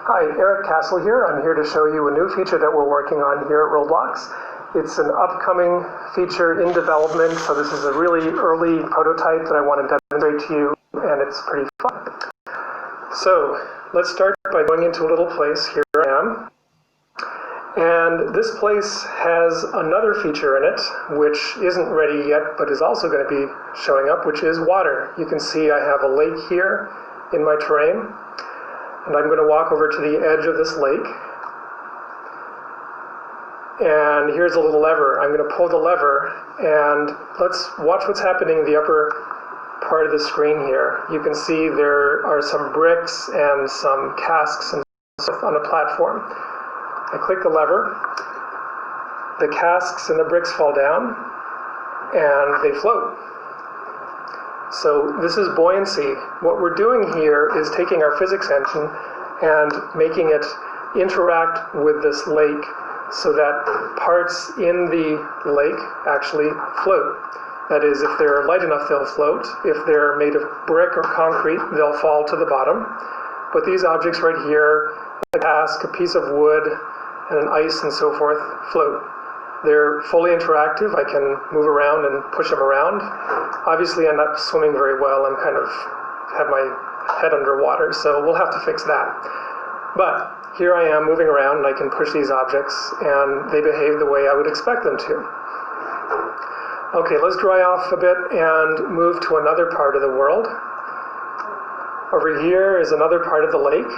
Hi, Eric Castle here. I'm here to show you a new feature that we're working on here at Roblox. It's an upcoming feature in development, so this is a really early prototype that I want to demonstrate to you, and it's pretty fun. So let's start by going into a little place. Here I am. And this place has another feature in it, which isn't ready yet, but is also going to be showing up, which is water. You can see I have a lake here in my terrain. And I'm going to walk over to the edge of this lake. And here's a little lever. I'm going to pull the lever, and let's watch what's happening in the upper part of the screen here. You can see there are some bricks and some casks and stuff on a platform. I click the lever, the casks and the bricks fall down, and they float. So this is buoyancy. What we're doing here is taking our physics engine and making it interact with this lake so that parts in the lake actually float. That is, if they're light enough, they'll float. If they're made of brick or concrete, they'll fall to the bottom. But these objects right here, a cask, a piece of wood, and an ice and so forth, float. They're fully interactive. I can move around and push them around. Obviously, I'm not swimming very well. I'm kind of have my head underwater, so we'll have to fix that. But here I am moving around, and I can push these objects, and they behave the way I would expect them to. Okay, let's dry off a bit and move to another part of the world. Over here is another part of the lake,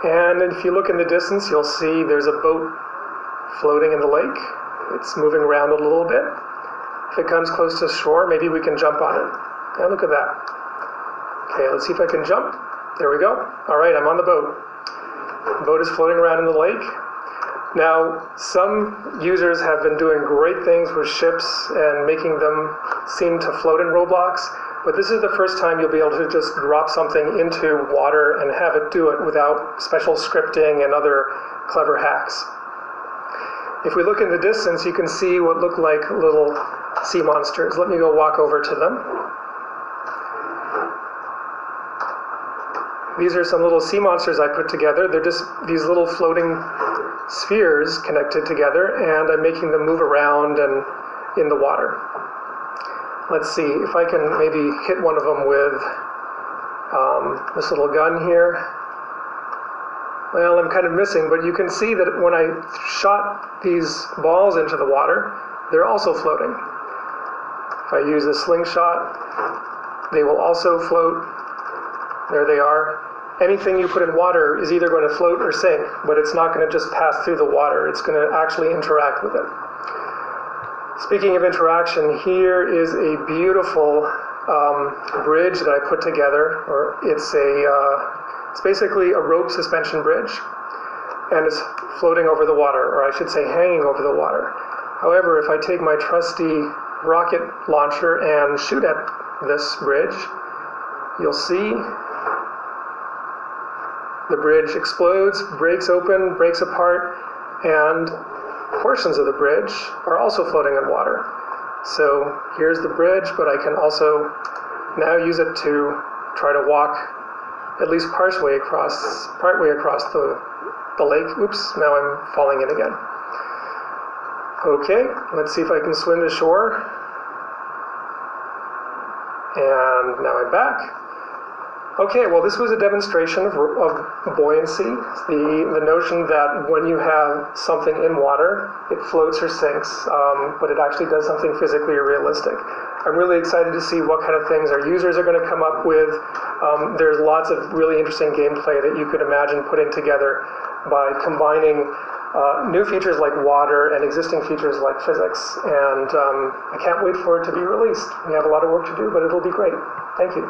and if you look in the distance, you'll see there's a boat floating in the lake. It's moving around a little bit. If it comes close to shore, maybe we can jump on it. Yeah, look at that. Okay, let's see if I can jump. There we go. All right, I'm on the boat. The boat is floating around in the lake. Now, some users have been doing great things with ships and making them seem to float in Roblox, but this is the first time you'll be able to just drop something into water and have it do it without special scripting and other clever hacks. If we look in the distance, you can see what look like little sea monsters. Let me go walk over to them. These are some little sea monsters I put together. They're just these little floating spheres connected together, and I'm making them move around and in the water. Let's see if I can maybe hit one of them with this little gun here. Well, I'm kind of missing, but you can see that when I shot these balls into the water, they're also floating. If I use a slingshot, they will also float. There they are. Anything you put in water is either going to float or sink, but it's not going to just pass through the water. It's going to actually interact with it. Speaking of interaction, here is a beautiful bridge that I put together, or it's basically a rope suspension bridge, and it's floating over the water, or I should say hanging over the water. However, if I take my trusty rocket launcher and shoot at this bridge, you'll see the bridge explodes, breaks open, breaks apart, and portions of the bridge are also floating in water. So here's the bridge, but I can also now use it to try to walk at least partway across the lake. Oops, now I'm falling in again. Okay, let's see if I can swim to shore. And now I'm back. Okay, well, this was a demonstration of buoyancy, the notion that when you have something in water, it floats or sinks, but it actually does something physically realistic. I'm really excited to see what kind of things our users are going to come up with. There's lots of really interesting gameplay that you could imagine putting together by combining new features like water and existing features like physics. And I can't wait for it to be released. We have a lot of work to do, but it'll be great. Thank you.